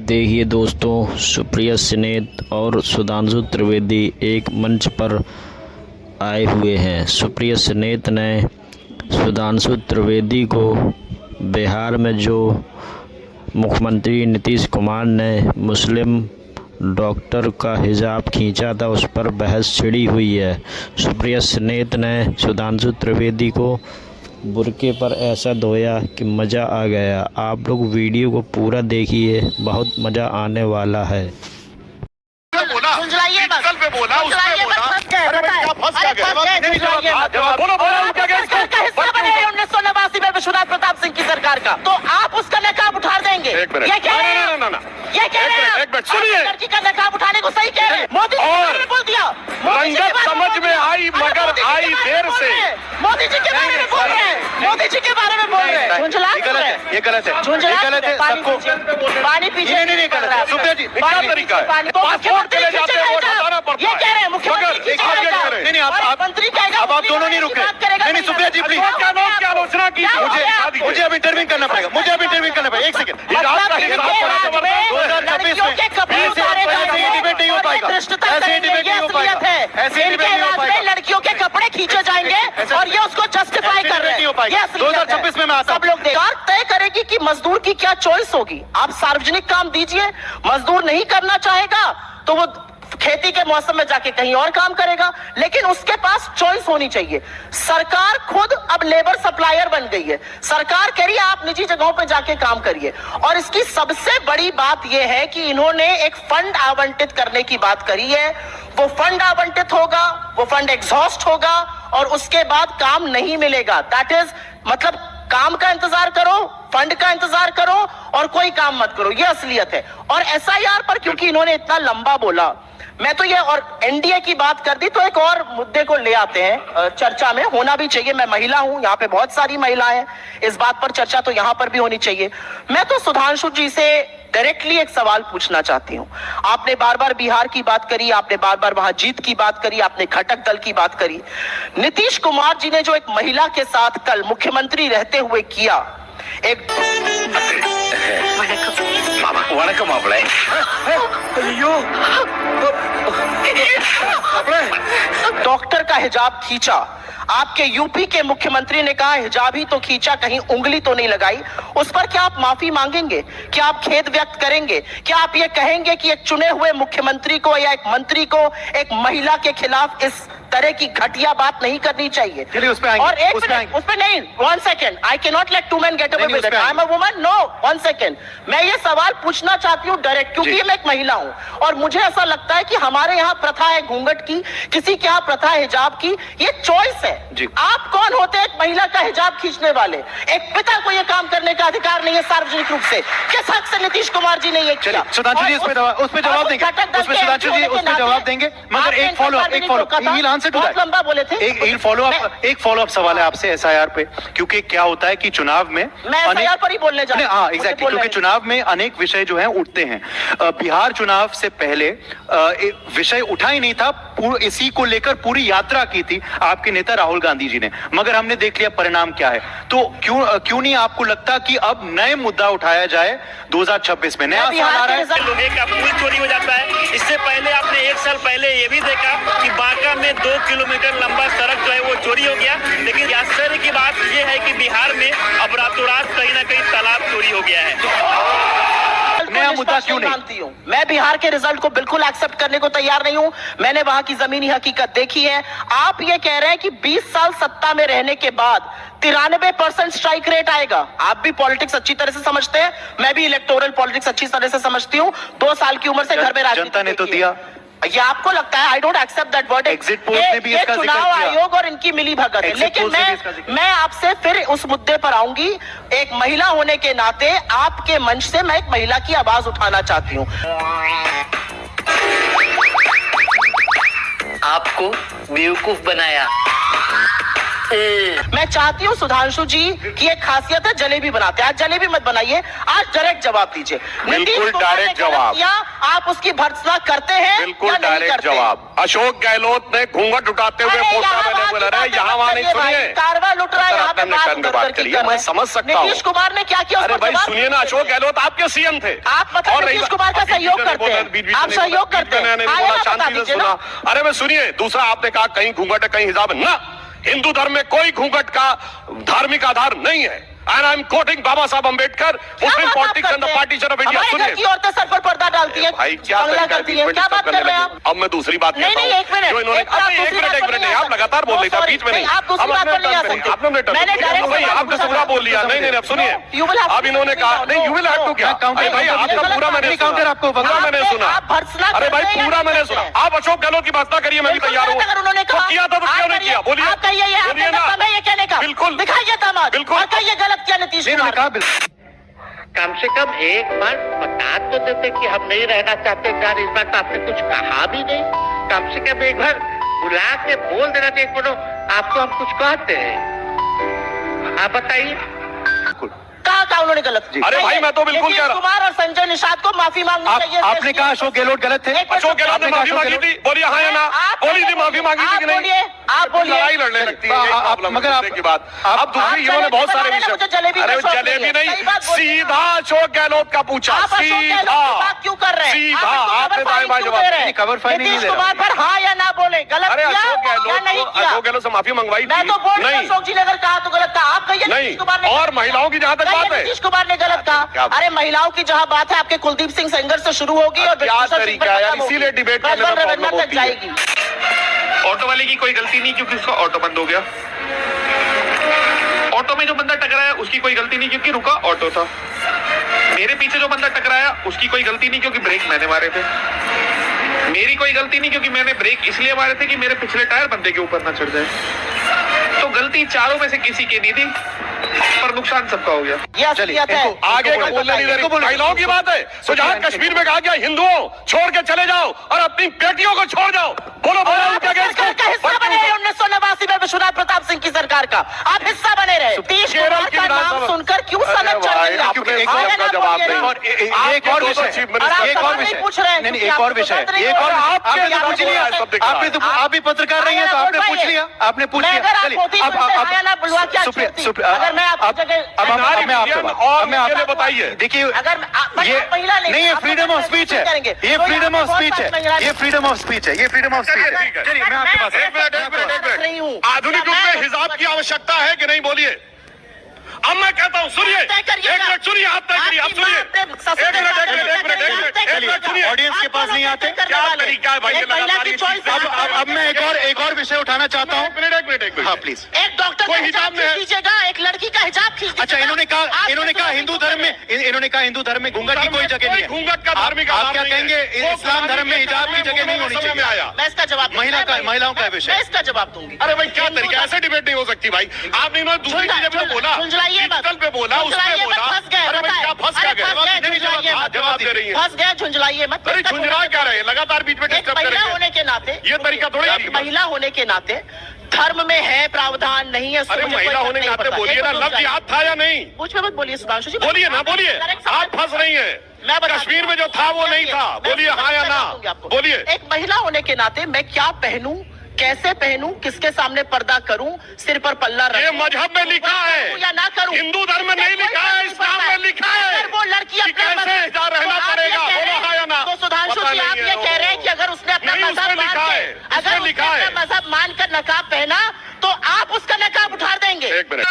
देखिए दोस्तों, सुप्रिया सिनेत और सुधांशु त्रिवेदी एक मंच पर आए हुए हैं। सुप्रिया सिनेत ने सुधांशु त्रिवेदी को बिहार में जो मुख्यमंत्री नीतीश कुमार ने मुस्लिम डॉक्टर का हिजाब खींचा था, उस पर बहस छिड़ी हुई है। सुप्रिया सिनेत ने सुधांशु त्रिवेदी को बुर्के पर ऐसा धोया कि मज़ा आ गया। आप लोग वीडियो को पूरा देखिए, बहुत मज़ा आने वाला है। विश्वनाथ प्रताप सिंह की सरकार का, तो आप उसका नकाब उठा देंगे? ये कह रहे हैं, ये कह रहे हैं सुनिए, लड़की का नकाब उठाने को सही कह रहे हैं। मोदी जी ने बोल दिया, रंगत समझ में आई मगर आई देर से। मोदी जी के बारे में बोल रहे हैं, मोदी जी के बारे में बोल रहे हैं। झुंझला ये गलत है, ये गलत है, झुंझला ये गलत है। सबको पानी पीछे नहीं गलत है। सुप्रिया जी, क्या तरीका है? पासपोर्ट के लिए जाते हैं, वोट हटाना पड़ता है। ये कह रहे हैं मुख्यमंत्री नहीं, आप मंत्री कहेगा, अब आप दोनों नहीं रुके। नहीं सुप्रिया जी प्लीज, की आलोचना की मुझे अब इंटरव्यू करना पड़ेगा, मुझे अब इंटरव्यू करना पड़ेगा। एक सेकंड, 2026 में ऐसे डिबेट नहीं हो पाएगा, ऐसे डिबेट नहीं हो पाएगा, ऐसे डिबेट नहीं हो पाएगा। लड़कियों के कपड़े खींचे जाएंगे और ये उसको जस्टिफाई कर रहे हैं। 2026 में मैं आता हूं। सब लोग तय करेगी कि मजदूर की क्या चॉइस होगी। आप सार्वजनिक काम दीजिए, मजदूर नहीं करना चाहेगा तो वो खेती के मौसम में जाके कहीं और काम करेगा, लेकिन उसके पास चॉइस होनी चाहिए। सरकार खुद अब लेबर सप्लायर बन गई है। सरकार कह रही है आप निजी जगहों पे जाके काम करिए। और इसकी सबसे बड़ी बात यह है कि इन्होंने एक फंड आवंटित करने की बात करी है। वो फंड आवंटित होगा, वो फंड एग्जॉस्ट होगा और उसके बाद काम नहीं मिलेगा। दैट इज मतलब काम का इंतजार करो, फंड का इंतजार करो और कोई काम मत करो। ये असलियत है। और एसआईआर पर क्योंकि इन्होंने इतना लंबा बोला, मैं तो ये और एनडीए की बात कर दी, तो एक और मुद्दे को ले आते हैं चर्चा में, होना भी चाहिए। मैं महिला हूं, यहाँ पे बहुत सारी महिलाएं हैं, इस बात पर चर्चा तो यहाँ पर भी होनी चाहिए। मैं तो सुधांशु जी से डायरेक्टली एक सवाल पूछना चाहती हूँ। आपने बार बार बिहार की बात करी, आपने बार बार वहां जीत की बात करी, आपने घटक दल की बात करी। नीतीश कुमार जी ने जो एक महिला के साथ कल मुख्यमंत्री रहते हुए किया, एक வணக்கம் மாப்பிள்ளை। ஐயோ, डॉक्टर का हिजाब खींचा। आपके यूपी के मुख्यमंत्री ने कहा हिजाब ही तो खींचा, कहीं उंगली तो नहीं लगाई। उस पर क्या आप माफी मांगेंगे? क्या आप खेद व्यक्त करेंगे? क्या आप ये कहेंगे कि एक चुने हुए मुख्यमंत्री को या एक मंत्री को एक महिला के खिलाफ इस तरह की घटिया बात नहीं करनी चाहिए? चलिए उस पे आएंगे, और एक मिनट, उस पे नहीं, 1 second, I can not let 2 men get away with it. I am a woman, no, 1 second. मैं ये सवाल पूछना चाहती हूँ डायरेक्ट, क्योंकि मैं एक महिला हूँ और मुझे ऐसा लगता है कि हमारे यहाँ प्रथा है घूंघट की, किसी के यहाँ प्रथा है हिजाब की। ये चॉइस है। आप कौन होते हैं एक महिला का हिजाब खींचने वाले? एक पिता को ये काम करने का अधिकार नहीं है सार्वजनिक रूप से। किस हक से नीतीश कुमार जी ने ये किया? सुधांशु जी उस पे जवाब देंगे, उस पे सुधांशु जी उस पे जवाब देंगे, मगर एक फॉलो लंबा बोले थे। एक फॉलो अप सवाल है आपसे एसआईआर पे, क्योंकि क्या होता है कि चुनाव में मैं एसआईआर पर ही बोलने जा रहा हूं। हाँ एग्जैक्टली, क्योंकि चुनाव में अनेक विषय जो हैं उठते हैं। बिहार चुनाव से पहले विषय उठा ही नहीं था, इसी को लेकर पूरी यात्रा की थी आपके नेता राहुल गांधी जी ने, मगर हमने देख लिया परिणाम क्या है। तो क्यों नहीं आपको लगता कि अब नए मुद्दा उठाया जाए 2026 में? नया साल आ रहा है, लोहे का पुल चोरी हो जाता है। इससे पहले आपने 1 साल पहले ये भी देखा कि बांका में 2 किलोमीटर लंबा सड़क जो है वो चोरी हो गया। लेकिन आश्चर्य की बात यह है कि बिहार में अब रातों रात कहीं ना कहीं तालाब चोरी हो गया है। नया मुद्दा क्यों नहीं? मानती हूँ मैं बिहार के रिजल्ट को बिल्कुल एक्सेप्ट करने को तैयार नहीं हूँ। मैंने वहां की जमीनी हकीकत देखी है। आप ये कह रहे हैं कि 20 साल सत्ता में रहने के बाद 93% स्ट्राइक रेट आएगा। आप भी पॉलिटिक्स अच्छी तरह से समझते हैं, मैं भी इलेक्टोरल पॉलिटिक्स अच्छी तरह से समझती हूँ। 2 साल की उम्र से घर में राजनीति जनता ने तो दिया। ये आपको लगता है? I don't accept that word. Exit poll ने भी इसका जिक्र चुनाव किया। आयोग और इनकी मिली भगत है। लेकिन मैं आपसे फिर उस मुद्दे पर आऊंगी। एक महिला होने के नाते आपके मंच से मैं एक महिला की आवाज उठाना चाहती हूँ। आपको बेवकूफ बनाया, मैं चाहती हूँ सुधांशु जी की एक खासियत है, जलेबी बनाते हैं। आज जलेबी मत बनाइए, आज डायरेक्ट जवाब दीजिए। बिल्कुल डायरेक्ट जवाब। या आप उसकी भर्त्सना करते हैं बिल्कुल या नहीं डायरेक्ट करते? जवाब। अशोक गहलोत ने घूंघट उठाते हुए अरे पोस्टर यहाँ मैंने बात बोला की रहे, बातें यहाँ मत वहां नहीं करिए भाई। सुनिए। कारवा लुट रहा है, यहाँ पे तरह तरह बात कर करिए, मैं समझ सकता हूँ। नीतीश कुमार ने क्या किया? अरे उसको भाई जवाब सुनिए ना, अशोक गहलोत आपके सीएम थे। आप मतलब नीतीश कुमार का सहयोग करते हैं, आप सहयोग करते हैं। आया ना, बता शांति से दीजिए सुना। ना। अरे मैं सुनिए, दूसरा आपने कहा कहीं घूंघट है कहीं हिजाब है। ना, हिंदू धर्म में कोई घूंघट का धार्मिक आधार नहीं है। And I am quoting Baba Saheb Ambedkar, Muslim politics and the partition of India. हमारे घर की औरतें सर पर पर्दा डालती हैं, भाई क्या बंगला करती हैं, क्या बात कर रहे हैं आप? अब मैं दूसरी बात नहीं, कहता नहीं, हूं। एक मिनट, जो इन्होंने एक मिनट नहीं, आप लगातार बोल रहे थे, बीच में नहीं। आप दूसरी बात पर नहीं आ सकते। मैंने डायरेक्ट भाई आपने पूरा बोल लिया। नहीं नहीं, अब सुनिए, अब इन्होंने कहा नहीं, यू विल हैव टू क्या? अरे भाई आपका पूरा मैंने काउंटर आपको पूरा मैंने सुना। आप भर्त्सना अरे भाई करते हैं पूरा या मैंने नहीं सुना। करते? आप अशोक गहलोत की भर्त्सना करिए, मैं भी तैयार हूँ। अगर उन्होंने कहा किया था तो क्यों नहीं किया? बोलिए। आप कहिए ये बोलिए आपका ना। दम है ये कहने का। बिल्कुल। दिखाइए दामाद। बिल्कुल। और कहिए गलत किया नीतीश कुमार ने। कम से कम एक बार बता तो देते कि हम नहीं रहना चाहते यार, इस बार तो आपने कुछ कहा भी नहीं। कम से कम एक बार बुला के बोल देना चाहिए, बोलो आपको हम कुछ कहते हैं, आप बताइए। कहा उन्होंने गलत? अरे भाई मैं तो बिल्कुल कह रहा हूँ। कुमार और संजय निषाद को माफी मांगनी चाहिए। आपने कहा अशोक गहलोत गलत थे? अशोक गहलोत ने माफी मांगी थी, बोलिए हाँ या ना? बोली थी माफी मांगी थी कि नहीं? आप बोलिए। लड़ाई लड़ने लगती है, मगर आपकी बात। अब दूसरी इन्होंने बहुत सारे विषय। अरे जलेबी नहीं, सीधा अशोक गहलोत का पूछा, सीधा क्यों कर रहे हैं? सीधा आपने बाएं बाएं जवाब दिया। कवर फाइन नहीं नीतीश दे रहा। कुमार पर हाँ या ना बोले, गलत अरे किया अशोक या नहीं गहलोत किया? अशोक गहलोत से माफी मंगवाई थी। मैं तो बोल रहा हूं, नहीं अशोक जी ने अगर कहा तो गलत कहा। आप कहिए नहीं, नीतीश कुमार ने और महिलाओं की जहां तक बात है, नीतीश कुमार ने गलत कहा। अरे महिलाओं की जहां बात है, आपके कुलदीप सिंह सेंगर से शुरू होगी और क्या तरीका है यार, इसीलिए डिबेट करने में प्रॉब्लम तक होती है। जाएगी। ऑटो वाले की कोई गलती नहीं क्योंकि उसका ऑटो बंद हो गया। ऑटो में जो बंदा टकराया उसकी कोई गलती नहीं क्योंकि रुका ऑटो था। मेरे पीछे जो बंदा टकराया उसकी कोई गलती नहीं क्योंकि ब्रेक मैंने मारे थे। मेरी कोई गलती नहीं क्योंकि मैंने ब्रेक इसलिए मारे थे कि मेरे पिछले टायर बंदे के ऊपर ना चढ़ जाए। तो गलती चारों में से किसी की नहीं थी, पर नुकसान सबका हो गया। चलिए आगे का बोलने नहीं दे रही। महिलाओं की बात है तो जहां कश्मीर में कहा गया हिंदुओं छोड़ के चले जाओ और अपनी बेटियों को छोड़ जाओ, बोलो बोलो उनके अगेंस्ट सरकार का हिस्सा बने रहे 1989 में विश्वनाथ प्रताप सिंह की सरकार का आप हिस्सा बने रहे। नीतीश केरल कुमार की का नाम विधानसभा सुनकर क्यों सनक चढ़ रही है? आपने एक हाँ या का ना जवाब बोलिए नहीं। ना। और एक और विषय, एक और विषय पूछ रहे हैं नहीं, क्योंकि एक और आपको विषय, पता नहीं एक और होगा। आपने आपके तो पूछ लिया, यहाँ सब दिख रहा आपने तो आप भी पत्रकार रही हैं तो आपने पूछ लिया, आपने पूछ मैं लिया। अगर आप चलिए होती तो इसे हाँ या ना बुलवा के अच्छी होती। अगर मैं आपकी जगह अब मैं आपसे बताइए। देखिए अगर ये महिला नहीं, ये फ्रीडम ऑफ स्पीच है, ये फ्रीडम ऑफ स्पीच है, ये फ्रीडम ऑफ स्पीच है, ये फ्रीडम ऑफ स्पीच है। चलिए मैं आपके पास एक मिनट आधुनिक युग में हिजाब की आवश्यकता है कि नहीं, बोलिए। अब मैं कहता हूँ सुनिए, एक मिनट सुनिए, आप तय करिए, आप सुनिए, एक मिनट सुनिए। ऑडियंस के पास नहीं आते, क्या तरीका है भाई ये लगातार ये चीज़? अब मैं एक और विषय उठाना चाहता हूँ। एक मिनट हाँ प्लीज। एक डॉक्टर कोई का हिजाब हिजाब में है। खींचेगा, एक लड़की का हिजाब खींच दीजिएगा। अच्छा इन्होंने कहा हिंदू धर्म में घूंघट की कोई जगह नहीं है। घूंघट का धार्मिक आप आधार क्या नहीं है। कहेंगे वो इस्लाम धर्म में हिजाब की जगह नहीं होनी समय में चाहिए? आया। मैं इसका जवाब महिलाओं का विषय। मैं इसका जवाब दूंगी। अरे भाई क्या तरीका, ऐसे डिबेट नहीं हो सकती भाई। आपने इन्होंने दूसरी चीजें भी तो बोला, झुंझलाइए मत। डिजिटल पे बोला, उस पे बोला। फंस गए, अरे भाई क्या फंस क्या गए? जवाब दे रही है। फंस गए, झुंझलाइए मत। अरे झुंझला क्या रहे, लगातार बीच में एक डिस्टर्ब महिला करेंगे। होने के नाते, ये तरीका थोड़ी एक महिला होने के नाते धर्म में है प्रावधान नहीं है। अरे महिला होने के नाते बोलिए ना, लव जिहाद था या नहीं? पूछ में मत बोलिए सुधांशु जी, बोलिए ना, बोलिए। आप फंस रही हैं। कश्मीर में जो था वो नहीं था, बोलिए हाँ या ना, बोलिए। एक महिला होने के नाते मैं क्या पहनूं, कैसे पहनूं, किसके सामने पर्दा करूं, सिर पर पल्ला ये रखूं, मजहब में लिखा है या ना करूं? हिंदू धर्म में नहीं लिखा है, इस्लाम में लिखा है। अगर वो लड़की कि अपना कैसे मजहब- हिजाब रहना तो आप पड़ेगा, ये कह रहे बोलो हाँ या ना? तो सुधांशु पता जी नहीं आप है, ये कह रहे हैं कि अगर उसने अपना नहीं, मजहब उसमें मान लिखा के, है, अगर उसमें लिखा उसने है। अपना मजहब मानकर नकाब पहना तो आप उसका नकाब उठार देंगे। एक मिनट